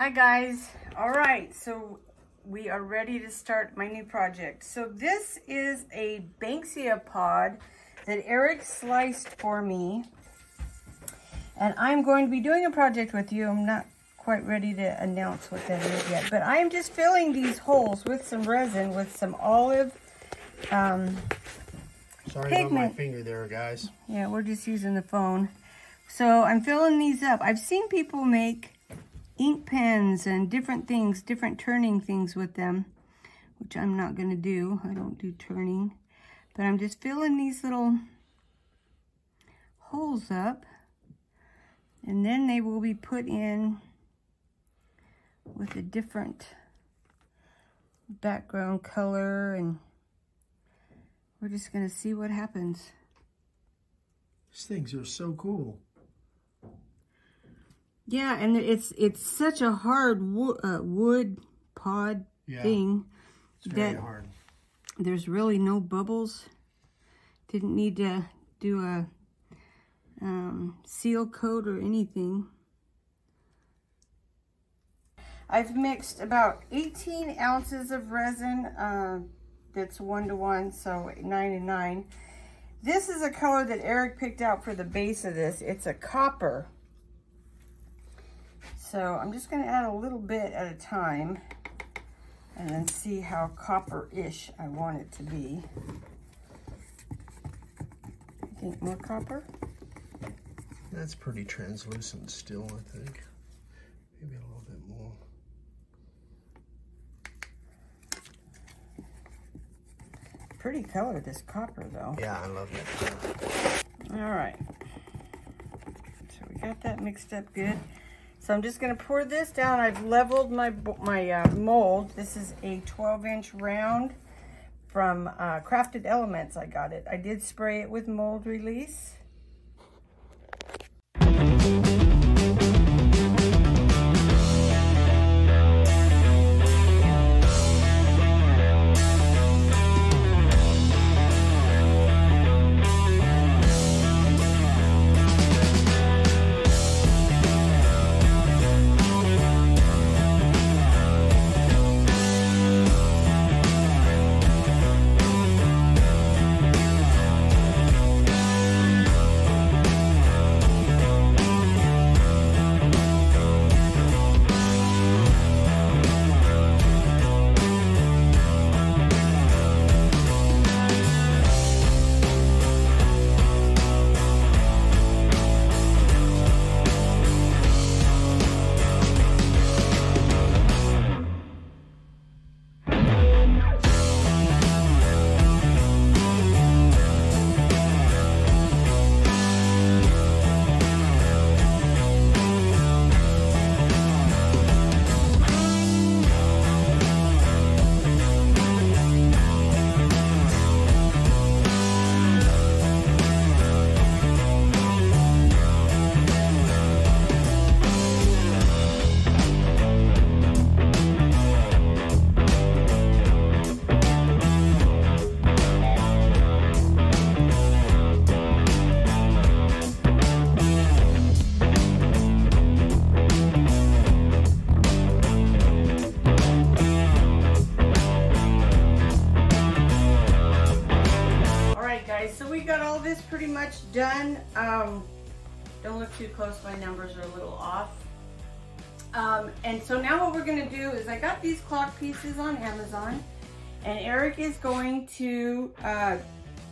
Hi guys. All right, so we are ready to start my new project. So this is a Banksia pod that Eric sliced for me. And I'm going to be doing a project with you. I'm not quite ready to announce what that is yet, but I'm just filling these holes with some resin with some olive Sorry pigment. about my finger there, guys. Yeah, we're just using the phone. So I'm filling these up. I've seen people make ink pens and different things, different turning things with them, which I'm not going to do. I don't do turning, but I'm just filling these little holes up, and then they will be put in with a different background color, and we're just going to see what happens. These things are so cool. Yeah, and it's such a hard wood pod thing. It's very hard. There's really no bubbles. Didn't need to do a seal coat or anything. I've mixed about 18 ounces of resin. That's 1-to-1, so 9 and 9. This is a color that Eric picked out for the base of this. It's a copper. So I'm just going to add a little bit at a time and then see how copper-ish I want it to be. I think more copper? That's pretty translucent still, I think. Maybe a little bit more. Pretty color, this copper, though. Yeah, I love that. All right. So we got that mixed up good. So I'm just going to pour this down. I've leveled my mold. This is a 12-inch round from Crafted Elements. I got it. I did spray it with mold release. So we got all this pretty much done. Don't look too close, my numbers are a little off. And so now what we're gonna do is I got these clock pieces on Amazon, and Eric is going to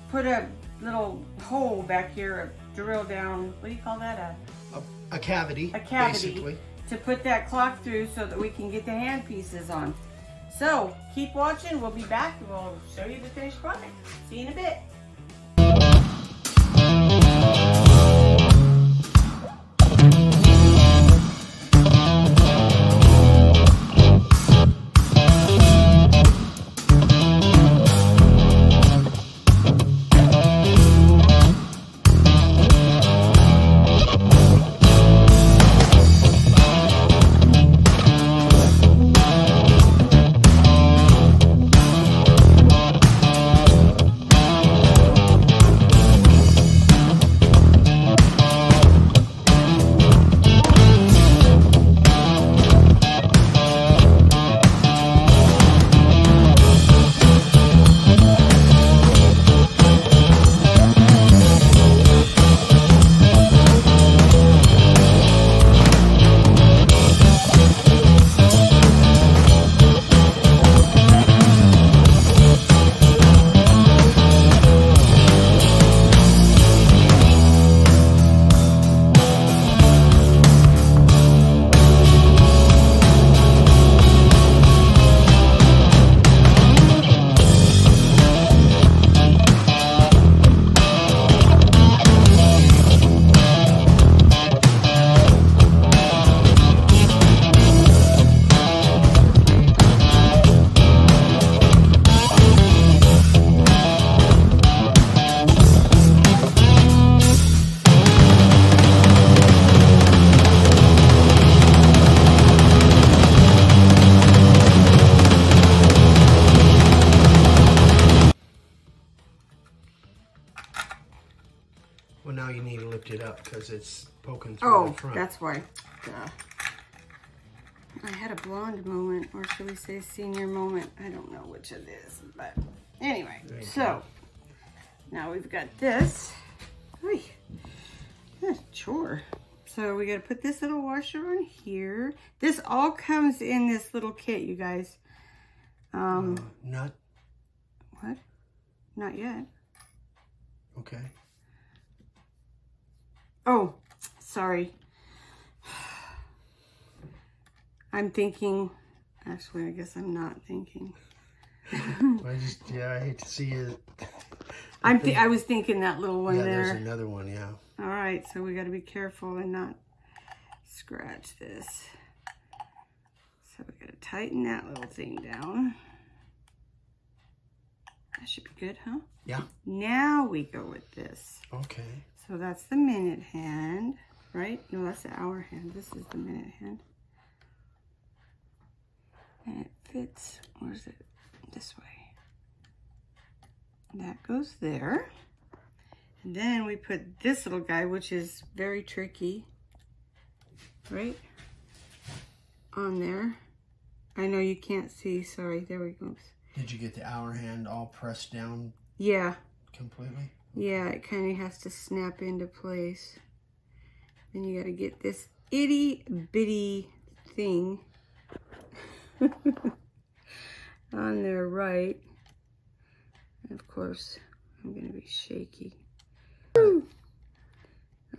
put a little hole back here, drill down, what do you call that? A cavity. A cavity, basically, to put that clock through so that we can get the hand pieces on. So keep watching, we'll be back and we'll show you the finished product. See you in a bit. because it's poking through the front. Oh, that's why. Duh. I had a blonde moment, or should we say senior moment? I don't know which it is, but anyway. So now we've got this. Oy, that's a chore. So we got to put this little washer on here. This all comes in this little kit, you guys. Not. What? Not yet. Okay. Oh, sorry. I'm thinking, actually, I guess I'm not thinking. I hate to see it. I was thinking that little one there. Yeah, there's another one, yeah. All right, so we got to be careful and not scratch this. So we got to tighten that little thing down. That should be good, huh? Yeah. Now we go with this. Okay. So that's the minute hand, right? No, that's the hour hand. This is the minute hand. And it fits, where is it? This way. That goes there. And then we put this little guy, which is very tricky, right? On there. I know you can't see, sorry, there we go. Did you get the hour hand all pressed down? Yeah. Completely? Yeah, it kind of has to snap into place. Then you got to get this itty bitty thing on there, right? And of course, I'm going to be shaky. Woo.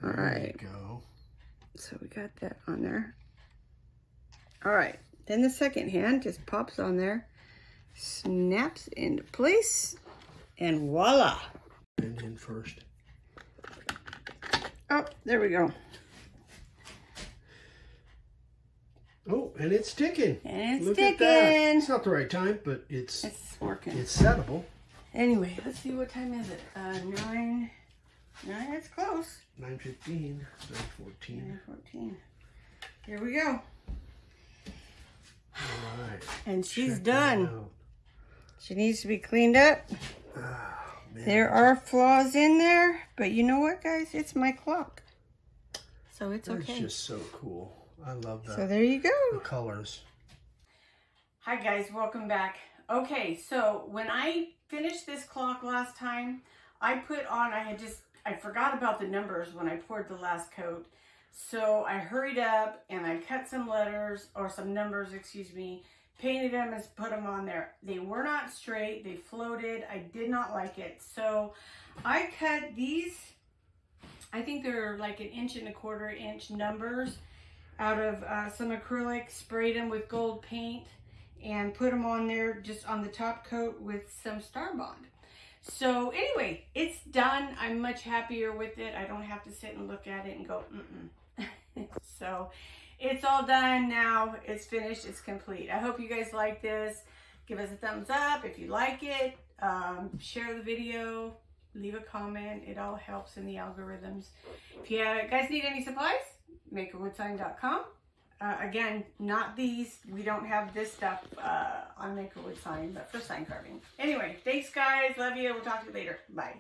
All right. There you go. So we got that on there. All right. Then the second hand just pops on there, snaps into place, and voila. And in first. Oh, there we go. Oh, and it's sticking. And it's Look sticking. at that. It's not the right time, but it's working. It's settable. Anyway, let's see, what time is it? 9. It's close. 9:15. 9:14. 9:14. Here we go. All right. And she's Check done. She needs to be cleaned up. Oh, man. There are flaws in there, but you know what, guys? It's my clock. So it's okay. That's just so cool. I love that. So there you go. The colors. Hi guys, welcome back. Okay, so when I finished this clock last time, I put on, I forgot about the numbers when I poured the last coat. So I hurried up and I cut some letters, or some numbers, excuse me, painted them and put them on there. They were not straight, they floated. I did not like it. So I cut these, I think they're like 1¼ inch numbers out of some acrylic, sprayed them with gold paint, and put them on there just on the top coat with some Starbond. So anyway, it's done. I'm much happier with it. I don't have to sit and look at it and go, So it's all done now. It's finished. It's complete. I hope you guys like this. Give us a thumbs up if you like it. Share the video. Leave a comment. It all helps in the algorithms. If you guys need any supplies, makeawoodsign.com. Again, not these. We don't have this stuff on Make a Wood Sign, but for sign carving. Anyway, thanks guys. Love you. We'll talk to you later. Bye.